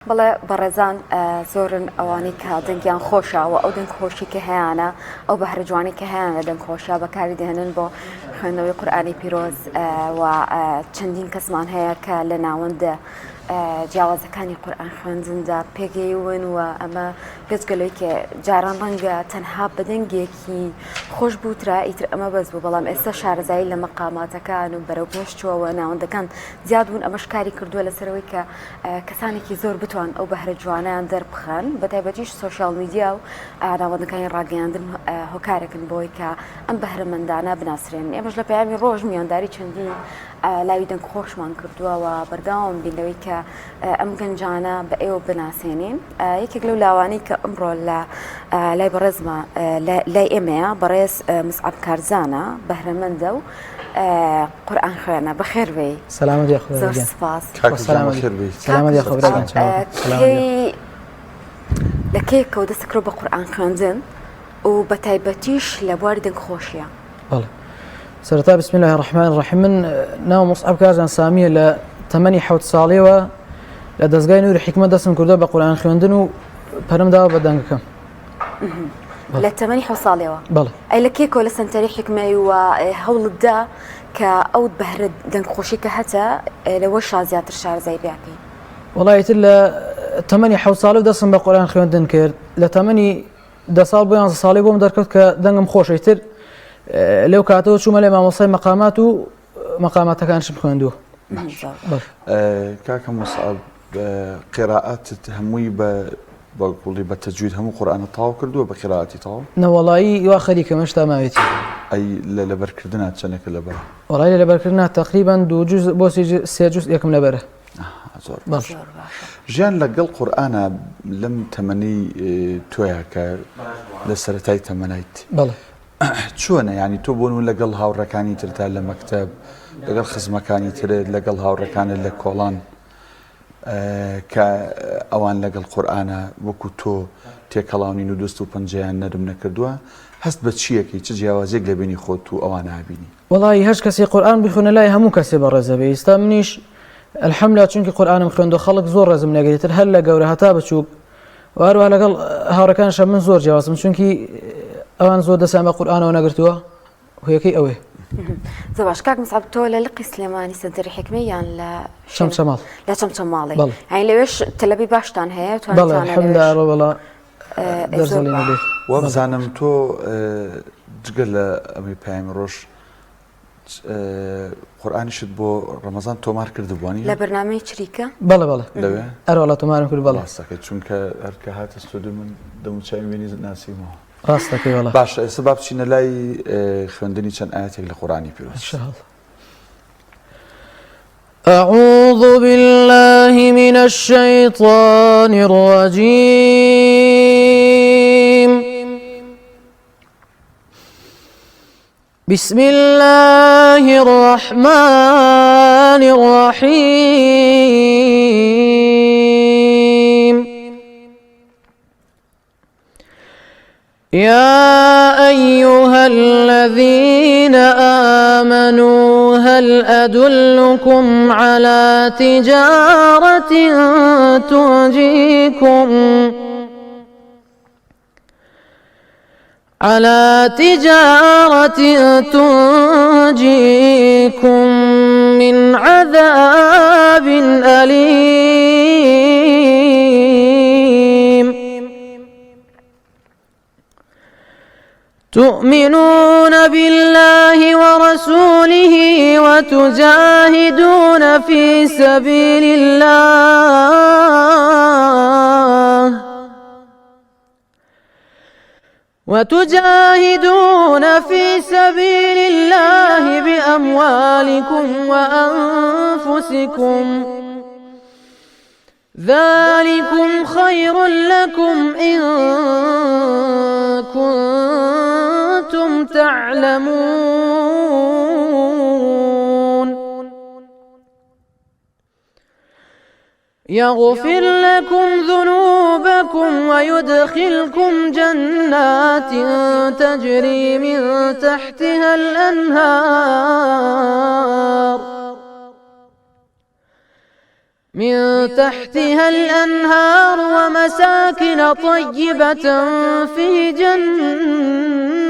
بەڵێ بەڕێزان زۆرن ئەوانەی کە دەنگیان خۆشە و ئەو دەنگ خۆشی کە هەیەە ئەو بەهرە جوانی کە هەیەە لە دەنگ خۆشە بەکاری دێنن بۆ خوێندنەوەی قورئانی پیرۆز و چەندین کەسمان هەیە کە لە ناوەند جیاوازەکانی قورئان خوێندندا پێگەیون و ئەمە پێچگەلەوەی کە جاران ڕەنگە تەنها بە دەنگێکی خۆش بوترا ئیتر ئەمە بەس بوو بەڵام ئێستا شارەزایی لە مەقاماتەکان و بەرەو پێشچووەوە ناوەندەکان زیاد بوون ئەمەش کاری کردووە لەسەرەوەی کە کەسانێکی زۆر بتوان ئەو بەهرە جوانیان دەربخەن بەتایبەتیش سۆشیال میدیا و ناوەندەکانی ڕاگەیاندن هۆکارێکن بۆی کە ئەم بەهرەمەندانە بناسرێن ئێمەش لە پەیامی ڕۆژ میوانداری چەندین لاوی دەنگ خۆشمان کردووە و بەرداوام بینەوەی کە ئەم گەنجانە بە ئێوە بناسێنین یەکێک لەو لاوانەی کە ئەمڕۆ لە لای بەڕێزمە لای ئێمەیە بەڕێز مسعەب کارزانە بەهرەمەندە و قورئان خوێنە بەخێر بێی سلامت یا خۆ زۆر سپاس سلامت یا خۆ لە کێکەوە دەستکرۆ بە قورئان خوێندن و بە تایبەتیش لە بواری دەنگ خۆشیە بەڵێ سەرەتا بسم الله الرحمن الرحیم من ناو مسعەب کارزان سامیە لە تەمەنی 7 ساڵیەوە لە دەستگای نووری حیکمەت دەستم کردووە بە قورئان خوێندن و پەرم داوە بە دەنگەکەم لە تەمەنی 7 ساڵیەوە بەڵێ ئەی لە کێکەوە لە سەنتەری حیکمەی و هەوڵتدا کە ئەو بەهرە دەنگ خۆشی کە هەتە لەوە زیاتر شارەزایی بیاکەی وەڵایەتر لە تەمەنی 7 ساڵی دەستم بە قورئان خوێندن کرد لە تەمەنی 10 ساڵ بۆ 11 ساڵی بۆم دەرکەوت کە دەنگم خۆشە ئیتر لەو کاتەوە چوومە لە مامۆستای مەقامات و مەقاماتەکانشم خوێندووە کاکە مسعەب قراءاتت هەمووی بە تەجوید هەموو قورئانە تاو کردووە بە قراءاتی تاو نەوەڵایی وا خەریکەم هێشتا ماوێتی ئەی لە لەبەرکردنات چەندێکە لەبەرە وەڵای لە لەبەرکردنا تقریبا 2 جوز بۆ 3 جوز یەکم لەبەرە زۆر باش ژیان لەگەڵ قورئانە لەم تەمەنی تۆیە کە لە سەرەتای تەمەنیت بەڵێ چۆنە ینی تۆ بۆن لەگەڵ هاوڕەکانی ترتا لە مەکتەب لەگەڵ خزمەکانی ترت لەگەڵ هاوڕەکانت لە کۆڵان کە ئەوان لەگەڵ قورئانە وەکو تۆ تێکەڵاونین و دۆست و پەنجەیان نەرم نەکردووە هەست بە چیەکەی چ جیاوازێک لە بینی خۆت و ئەوانە هابینی وەڵی هەر کەسی قورئان بخوێنە لای هەموو کەسێ بەڕێزە بێ ئێستا منیش الحەمدوللا چونکی قورئانم خوێندووە خەڵک زۆر ڕێزم لەگەیتر هەر لە گەورە هەتا بچووک و هەروەها لەگەڵ هاوڕەکانشە من زۆر جیاوازم چونکی ئەوان زۆر دەستیان بە قورئانەوە نەگرتووە هۆیەکەی ئەوەیە زۆر باش کاک مسعەب تۆ لە لقی سلێمانی سەنتەری حیکمەی یان لە چەمچەماڵ لە چەمچەماڵی یعنی لەوێش تەلەبی باشتان هەیە بەڵێ الحەمدوللا وەڵا دەرزەڵێنە بێ وەبزانم تۆ جگە لە ئەمەی پەیامی ڕۆژ قورئانیشت بۆ ڕەمەزان تۆمار کردبووانی لە بەرنامەی چریکە بەڵێ بەڵێ لەوێ هەروەڵا تۆمارم کرد بەڵێ ڕاستەکە چونکە هەرکە هاتە ستۆدیۆ من دەموچاوی وێنی ناسیمەوە ڕاستەکەی وەڵا باشە ئێستا با بچینە لای خوێندنی چەند ئاەتێک لە قورئانی پیرۆز أعوذ بالله من الشيطان الرجيم بسم الله الرحمن الرحيم يا أيها الذين آمنوا هل أدلكم على تجارة تنجيكم من عذاب أليم تؤمنون بالله ورسوله وتجاهدون في سبيل الله بأموالكم وأنفسكم ذلكم خير لكم إن كنتم تعلمون يغفر لكم ذنوبكم ويدخلكم جنات تجري من تحتها الأنهار من تحتها الأنهار ومساكن طيبة في جنات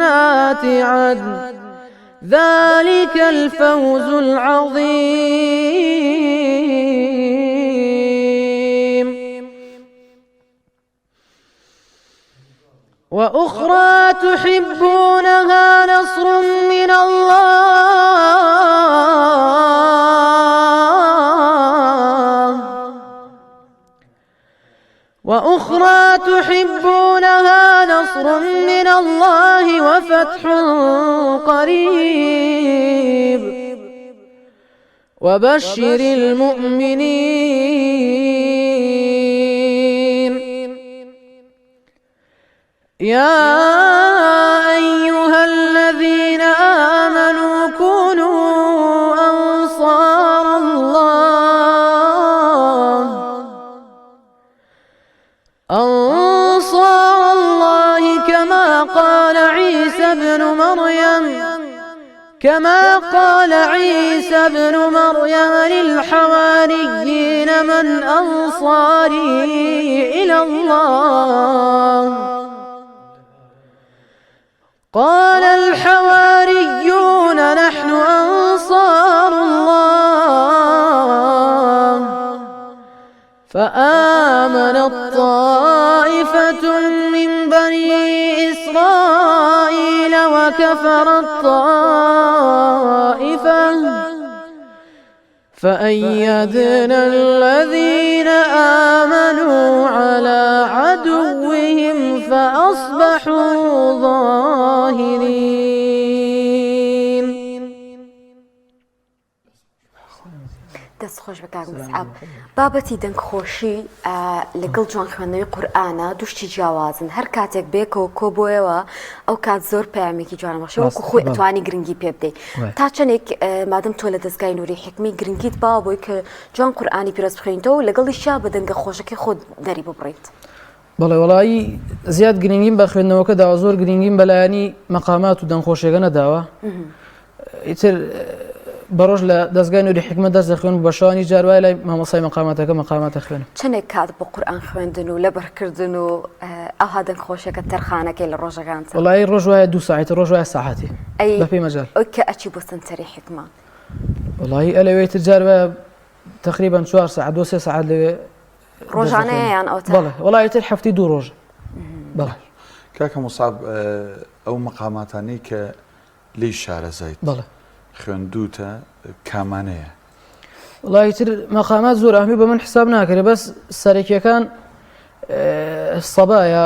عدن ذلك الفوز العظيم وأخرى تحبونها نصر من الله وفتح قريب وبشر المؤمنين يا أيها الذين آمنوا كونوا أنصار الله كما قال عيسى ابن مريم للحواريين من أنصاري إلى الله قال الحواريون نحن أنصار الله فآمنت طائفة من بني إسرائيل وكفرت طائفة فأيدنا الذين آمنوا على عدوهم فأصبحوا ظاهرين. دەست خۆش بە کاک مسعاب بابەتی دەنگخۆشی لەگەڵ جوان خوێندنەوەی قورئانە دوشتی جیاوازن هەر کاتێک بێکەوە کۆ بۆیەوە ئەو کات زۆر پەیامێکی جوانەبەخشێ وەکو خۆی ئەتوانی گرنگی پێ بدەیت تا چەندێک مادەم تۆ لە دەستگای نووری حکمی گرنگیت باوە بۆی کە جوان قورئانی پیرۆز بخوێنیتەوە و لەگەڵیشیا بە دەنگە خۆشەکەی خۆت دەری ببڕیت. بەڵێ وەڵایی زیاد گرنگیم بە خوێندنەوەکە داوە زۆر گرنگیم بەلایانی مەقامات و دەنگخۆشیەکە نەداوە ئیتر بەڕۆژ لە دەستگای نووری حکمت دەست دەخوێن بە شەوانی جار وایە لای مامۆستای مەقاماتەکە مەقاماتە خوێنم. چەندێک کات بۆ قورئان خوێندن و لەبەرکردن و ئەوها دەنگخۆشەکە تەرخانەکەی لە ڕۆژەکان وەڵایی ڕۆژ وایە 2 ساعت ڕۆژ وایە ساعتی بە پێی مەجال ئەو کە ئەچی بۆ سنتەری حکمە وەڵایی ئەلەوێتر جار وایە تقریبا 4 ساعت 2 ساعت لەوێ ڕۆژانەیەیان ئەو بەڵێ وەڵایی تر هەفتی 2 ڕۆژ. بەڵێ کاکە موسعاب ئەو مەقاماتانەی کە لی شارەزایت بەڵێ خوێندووتە کامانەیە؟ وڵای تر مەقامات زۆر ئەهمی بە من حساب ناکرێت بەس سەرەکیەکان سەبایە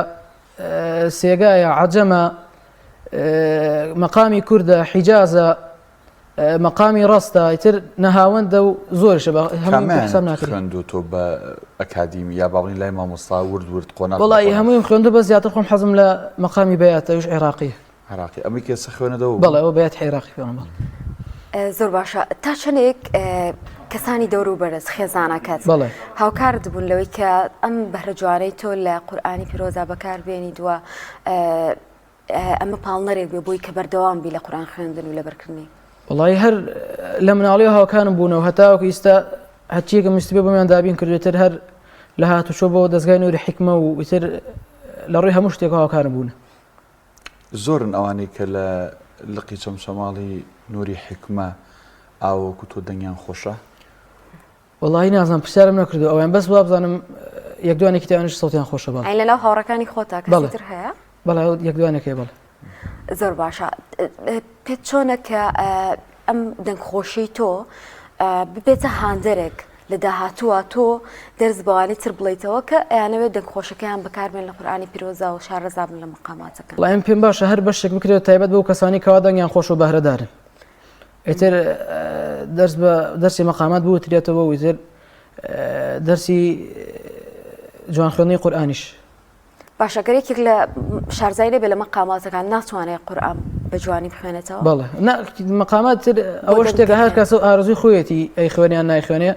سێگایە عەجەمە مەقامی کوردە حیجازە مەقامی ڕاستە ئیتر نەهاوەندە و زۆرشە بە هەموو حساب ناکرێت. خوێندووتۆ بە ئەکادیمی یا باڵین لای مامۆستا ورد قۆناغ؟ وڵای هەموویم خوێندوو بە زیاتر خۆم حەزم لە مەقامی بەیاتە ئەوش عێراقیە. عێراقی ئەمەی کێسە خوێنەدەوە؟ بەڵێ ئەوە بەیات عێراقی خوێنم. زۆر باشە تا چەندێک کەسانی دەور و بەرز خێزانەکەت هاوکارت بوون لەوەی کە ئەم بەهرە جوانەی تۆ لە قورئانی پیرۆزا بەکاربێنیت و ئەمە پاڵنەرێک بێ بۆی کە بەردەوام بی لە قورئان خوێندن و لەبەرکردنی؟ وڵای هەر لە مناڵی هاوکانم بوونەوە هەتاوەکو ئێستا هەرچیەکە مستی بێ بۆمیان دابین کردوێتر هەر لە هاتوچۆ بۆ دەستگای نووری حکمە و ئیتر لە ڕووی هەموو شتێک هاوکارم بوون. زۆرن ئەوانەی کە لە لقی چەمچەماڵی نووری حکمە ئاوەکو تۆ دەنگیان خۆشە؟ وڵی نازانم پرسیارم نەکردو ئەویان بەس وابزانم یەکدوانێکی تیانش سەوتیان خۆشە. بەڵێ لەناو هاوڕەکانی خۆتا کەسیتر هەیە؟ بەڵێ یەکدوانێکی بەڵێ. زۆر باشە پێت چۆنە کە ئەم دەنگخۆشی تۆ ببێتە هاندەرێک لە داهاتووە تۆ دەرز بەوانەی تر بڵیتەوە کە ئەیانەوێت دەنگخۆشەکەیان بەکاربێن لە قورئانی پیرۆزا و شارەزا بن لە مەقاماتەکە؟ وڵای پێم باشە هەر بەشێک بکرێت تایبەت بەو کەسانی کەوا دەنگیان خۆش و بەهرەدارن. ئیتر دەرس بە دەرسی مەقامات بوترێتەوە و ئیتر دەرسی جوان خوێندنەوەی قورئانیش. باشە گەرێکێک لە شارزای لێبێ لە مەقاماتەکان ناتوانێت قورئان بە جوانی بخوێنێتەوە؟ بەڵێ مەقامات تر ئەوە شتێکە هەر کەس و ئارزوی خۆیەتی ئەی خوێنیان نایخوێنێ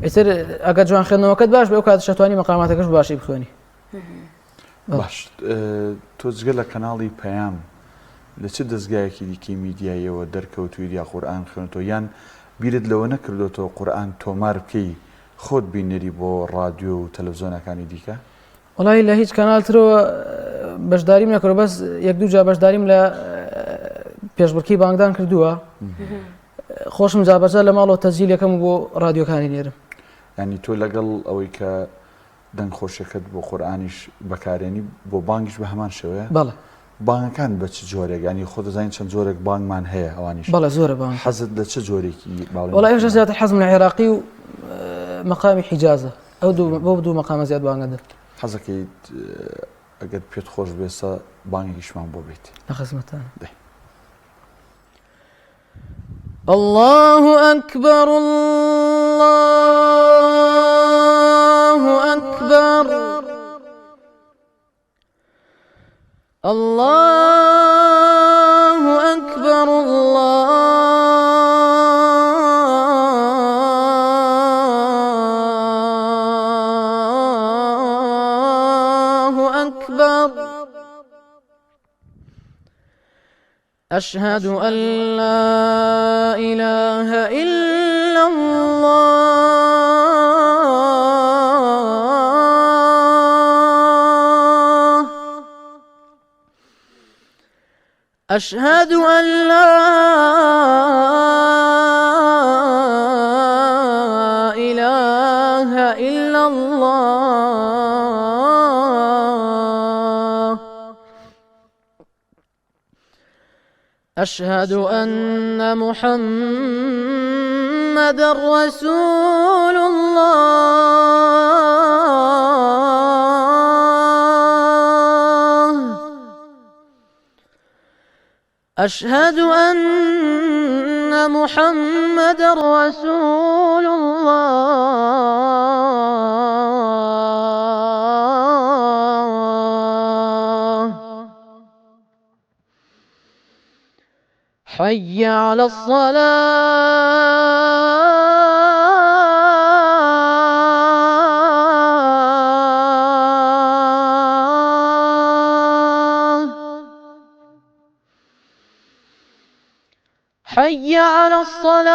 ئیتر ئەگەر جوان خوێندنەوەکەت باش بێ ئەو کاتە شەتوانی مەقاماتەکەش باشی بخوێنی. باش تۆ جگە لە کەناڵی پەیام لە چه دەستگایەکی دیکەی میدیایەوە دەرکەوتووی یا قورئان خوێنێتەوە یان بیرت لەوە نەکردوێتەوە قورئان تۆمار بکەی خۆت بینەری بۆ ڕادیۆ و تەلەڤیزۆنەکانی دیکە؟ وڵی لە هیچ کەناڵترەوە بەشداریم نەکرد بەس یەک دوو جا بەشداریم لە پێشبڕکێی بانگدان کردووە خۆشم جابەجا لە ماڵەوە تەسجیل یەکەم بۆ ڕادیۆکانی نێرم. ینی تۆ لەگەڵ ئەوەی کە دەنگ خۆشیەکەت بۆ قورئانیش بەکارێنی بۆ بانگیش بە هەمان شێوەیە؟ بەڵێ. بانگەکان بە چ جۆرێک ینی خۆ دەزانین چەند جۆرێک بانگمان هەیە ئەوانیش؟ بەڵێ زۆرە بانگ. حەزت لە چ جۆرێکی باڵێ؟ وڵی ئێمە زیاتر حەزم لە عێراقی و مەقامی حیجازە ئەو دوو مەقامە زیاد بانگەدە. حەزەکەیت ئەگەر پێت خۆش بێسە بانگێکیشمان بۆ بێت؟ لە خزمەتانە. الله أكبر الله أكبر الله أكبر الله أكبر أشهد أن لا إله إلا الله أشهد أن لا إله إلا الله أشهد أن محمدًا رسول الله أشهد أن محمدًا رسول الله حي على الصلاة حي على الصلاة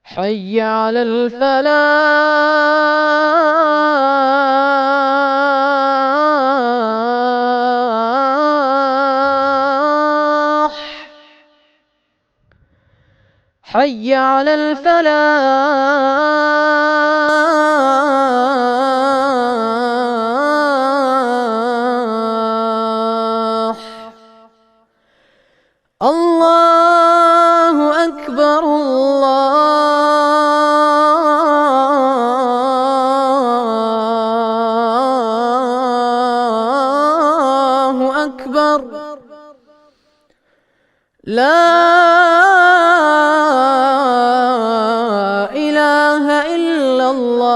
حي على الفلاح حي على الفلاح الله أكبر الله أكبر لا إله إلا الله.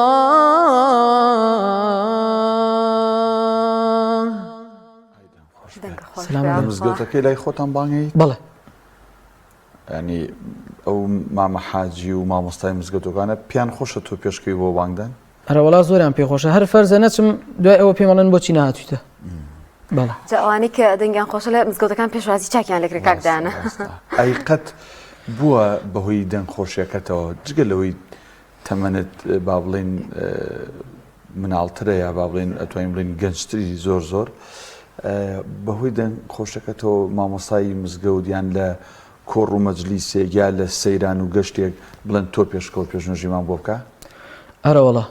لە مزگەوتەکەی لای خۆتان بانگیت؟ بەڵێ. ینی ئەو مامە حاجی و مامۆستای مزگەوتەکانە پیان خۆشە تۆ پێشکەوی بۆ بانگدان؟ هەرە وەڵا زۆریان پێخۆشە هەر فەرزە نەچم دوای ئەوە پێم بەڵێن بۆچی نهاتوویتە. بەڵێ. جا ئەوانەی کە دەنگیان خۆشە لە مزگەوتەکان پێشوازی چاکیان لەکرێ کاکدانە. ئەی قەت بووە بەهۆی دەنگ خۆشیەکەتەوە جگە لەوەی تەمەنت با بڵێن مناڵترە یا با بڵێن ئەتوانین بڵێن گەنجتری زۆر بەهۆی دەنگ خۆشەکەتەوە مامۆسایی مزگەوت یان لە کۆڕ و مەجلیسێک یا لە سەیران و گەشتێک بڵێن تۆ پێشکەوت پێشنوژیمان بۆ بکە؟ ئەرەوەڵا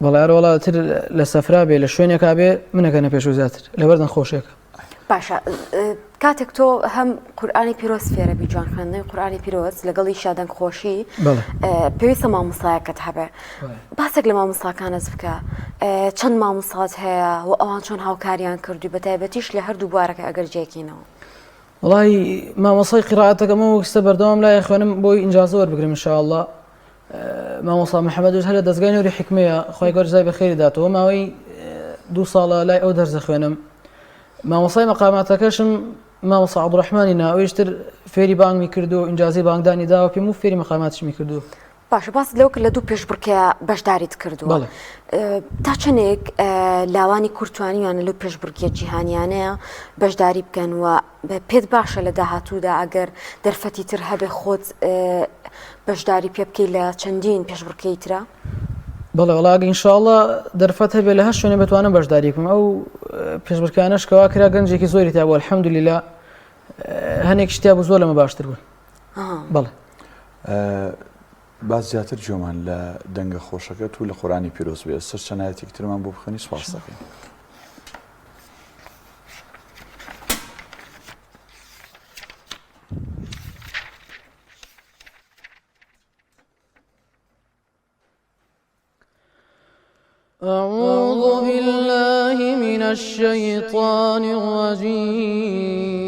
بەڵێ ئەرەوەڵا تر لە سەفرا بێ لە شوێنێکا بێ منەکەنە پێش و زیاتر لەبەر دەنگ خۆشیەکە. باشە کاتێک تۆ هەم قورئانی پیرۆز فێرە بی جوان خوێندنەوەی قورئانی پیرۆز لەگەڵی شادەنگ خۆشی پێویستە مامۆستایەکەت هەبێ. باسێک لە مامۆستاکانت بکە چەند مامۆستات هەیە و ئەوان چۆن هاوکاریان کردووی بە تایبەتیش لە هەردوو بوارەکە ئەگەر جێکینەوە؟ وڵی مامۆسای قیرائەتەکەمە وەکستە بەردەوام لای خوێنم بۆی ئینجازە وەربگرم ئینشاءالله. مامۆستا محەممەد هەر لە دەستگای نووری حکمەیە خۆی گەۆر جای بەخێری داتەوە ماوەی 2 ساڵە لای ئەو دەرزە خوێنم. مامۆسای مەقاماتەکەشم مامۆستا عەبدوڕەحمانی ناویشتر فێری بانگمی کردو ئینجازی بانگدانی داوە پێم و فێری مەقاماتشمی کردو. باشە باس لەو کرد لە دوو پێشبڕکێ بەشداریت کردووە تا چەندێک لاوانی کورتوانیوانە لەو پێشبڕکێ جیهانیانەیە بەشداری بکەن و پێت باشە لە داهاتوودا ئەگەر دەرفەتی تر هەبێ خۆت بەشداری پێ بکەی لە چەندین پێشبڕکەی ترە؟ بەڵێ وڵاگە ئینشاءڵڵا دەرفەت هەبێ لە هەر شوێنێ بتوانم بەشداری بکەم ئەو پێشبڕکانەش کەوا کرا گەنجێکی زۆری تا بوو الحەمدولیلا هەنێک شتیا بوو زۆر لەمە باشتر بوون. بەڵێ باز زیاتر جۆمان لە دەنگە خۆشەکەت و لە قورئانی پیرۆز بێ سەر چەنایەتێکی ترمان بۆ بخوێنی سوپاس دەکەین. أعوذ بالله من الشيطان الرجيم.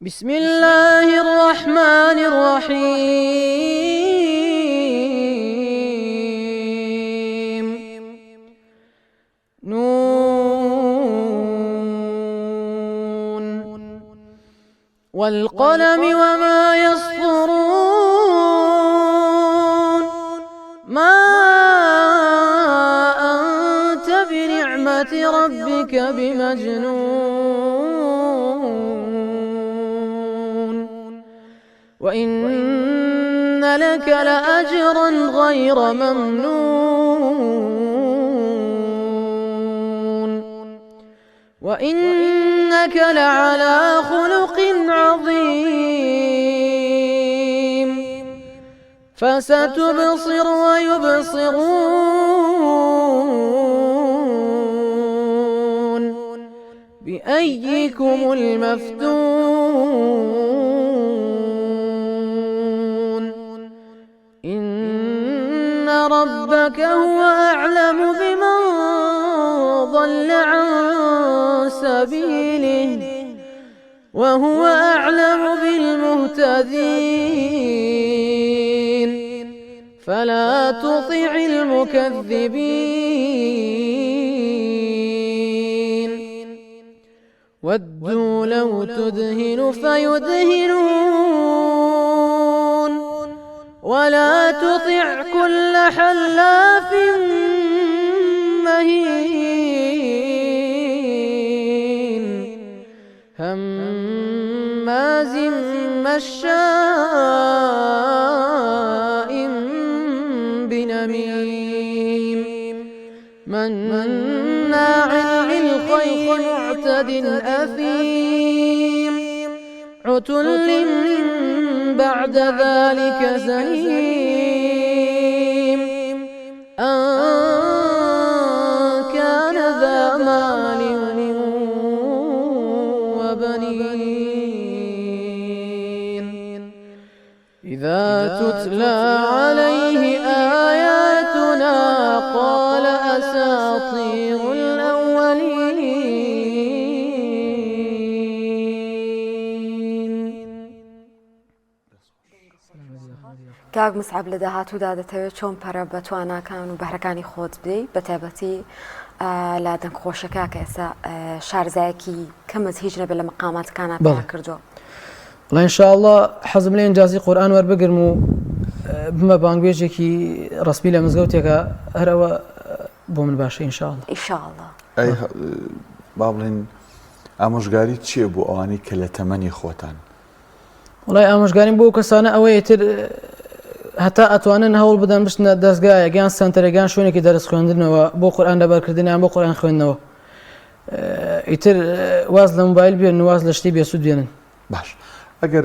بسم الله الرحمن الرحيم. نون والقلم وما يسطرون ما أنت بنعمة ربك بمجنون وإن لك لأجرا غير ممنون وإنك لعلى خلق عظيم فستبصر ويبصرون بأيكم المفتون إن ربك هو أعلم بمن ضل عن سبيله وهو أعلم بالمهتدين فلا تطع المكذبين ودوا لو تدهن فيدهنون ولا تطع كل حلاف مهين هماز مشاء بنميم مناع للخير معتد أثيم عتل بعد ذلك زنيم أن كان ذا مال وبنين إذا تتلى عليه آياتنا قال أساطير الأولين. کاک مسعب لە داهاتوودا دەتەوێت چۆن پەرە بە تواناکان و بەهرەکانی خۆت بدەیت بە تایبەتی لا دەنگ خۆشەکە کە ئێستا شارزایەکی کەمت هیچ نەبێت لە مەقاماتەکانە پێ کردووە. وڵا ئینشاءڵڵا حەزم لێ ئینجازی قورئان وەربگرم و بمە بانگوێژێکی ڕەسمی لە مزگەوتێکە هەرەوە بۆ من باشە ئینشاءڵڵا. ئینشاءڵڵا. ئەی با بڵێن ئامۆژگاری چییە بۆ ئەوانەی کە لە تەمەنی خۆتان؟ وڵای ئامۆژگاریم بۆ کەسانە ئەوەیە تر هەتا ئەتوانن هەوڵ بدەن بچنە دەستگایە گیان سنتەرێکیان شوێنێکی دەرس خوێندنەوە بۆ قورئان لەبەرکردنیان بۆ قورئان خوێندنەوە ئیتر واز لە مۆبایل بێن واز لە شتی بێسوود بێنن. باش ئەگەر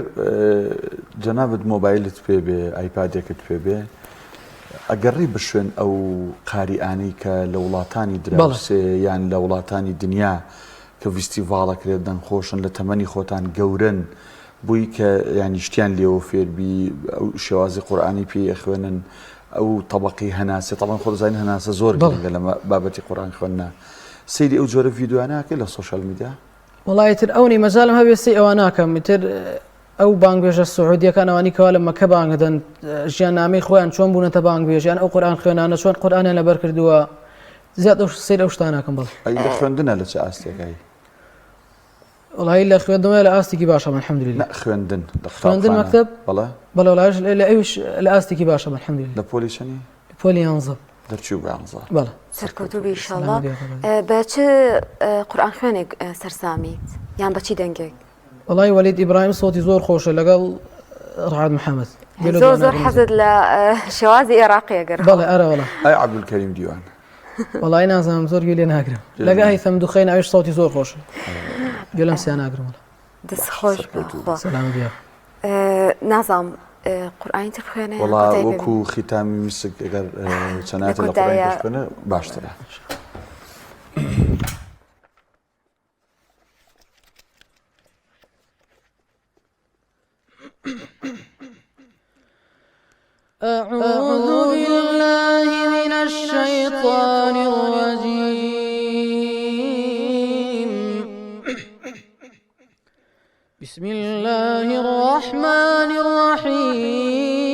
جەنابەت مۆبایلت پێ بێ ئایپادێکت پێ بێ ئەگەڕی بشوێن ئەو قاریئانەی کە لە وڵاتانی دراوسێ یان لە وڵاتانی دنیا کە فیستیڤاڵەکرێت دەنگخۆشن لە تەمەنی خۆتان گەورن بووی کە ینی شتیان لێەوە فێربی ئەو شێوازی قورئانی پێ خوێنن ئەو طبقی هەناسێ طبعاً خۆ دەزانین هەناسە زۆر گرنگە لە بابەتی قورئان خوێندنە سەیری ئەو جۆرە ڤیدیۆیانەکە لە سۆشیال میدیا؟ وڵای تر ئەوەی مەجاالم هەبێ سەی ئەوە ناکەم تر ئەو بانگوێژە سعودیەکان ئەوانی کەوا لە مەکە بانگ دەدەن ژیاننامەی خۆیان چۆن بوونەتە بانگوێژیان ئەو قورئان خوێنانە چۆن قورئانیان لەبەر کردووە زیاد سەیر ئەو شتانە ناکەم. بەڵێ ئەی لە خوێندنە لە چه ئاستێکایی؟ والله إلا خوێندنەوە لە ئاستێکی باشە الحەمدولillah. لا خوێندن خوێندن مەکتەب بەڵێ بەڵێ وڵایش لە ئەویش لە ئاستێکی باشە الحەمدولillah. لە پۆلیشنی پۆلی 11 دەرچوو بە 11 بەڵێ سەرکەوتوبی ئینشاءالله. بە چ قورئان خوێنێک سەرسامیت یان بە چی دەنگێک؟ والله ولید ئیبراهیم صوتی زۆر خۆشە لەگەڵ ڕعد محەممەد زۆر حەزت لە شێوازی عێراقیە گەر بەڵێ ئەرە وڵا ئەی عەبدولکەریم دیوان والله نازانم زۆر گوێ لێ ناگرم لەگە هەیثەم دوخەین ئەویش صوتی زۆر خۆشە گوێ لەم سیان ناگرم دەست خۆش سەلام بیا نازانم قورئانی تر بخوێنێ وڵا وەکو ختامی میسک ئەگەر چەنایەتە لە قورئانی تر بخوێنە باشترە. أعوذ بالله من الشيطان الرجيم. بسم الله الرحمن الرحيم.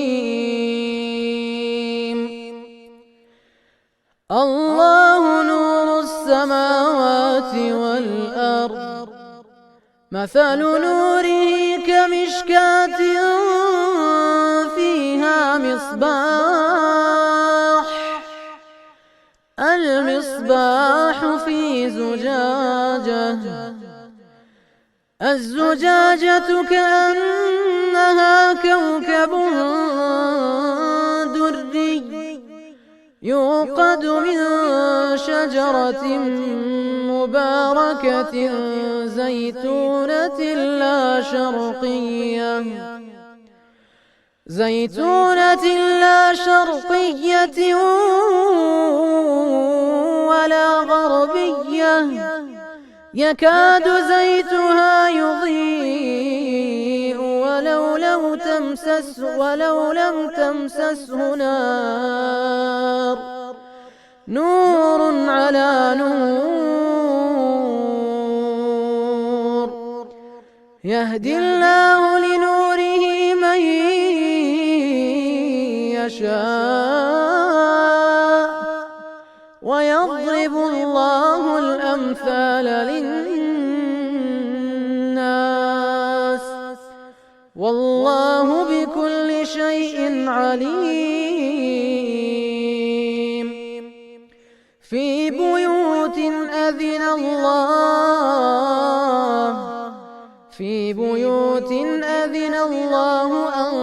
الله نور السماوات والأرض مثل نوره كمشكاة فيها مصباح المصباح في زجاجة الزجاجة كأنها كوكب دري يوقد من شجرة مباركة زيتونة لا شرقية ولا غربية يكاد زيتها يضيء ولو لم تمسسه نار نور على نور يهدي الله لنوره من يشاء ويضرب الله الأمثال للناس والله بكل شيء عليم. في بيوت أذن الله أن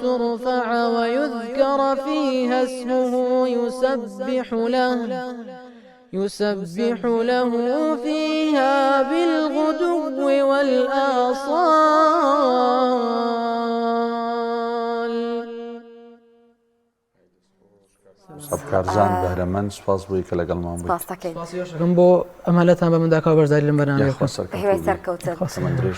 ترفع ويذكر فيها اسمه يسبح له فيها بالغدو والآصال. سەبکارزان بەهرەمەند سوپاس بووی کە لەگەڵمان بوویت. سپاس دەکەین بۆ ئەمالەتان بە منداکەوە بەرزداری لەم بەرنامەیە هیوای سەرکەوتن. درێژ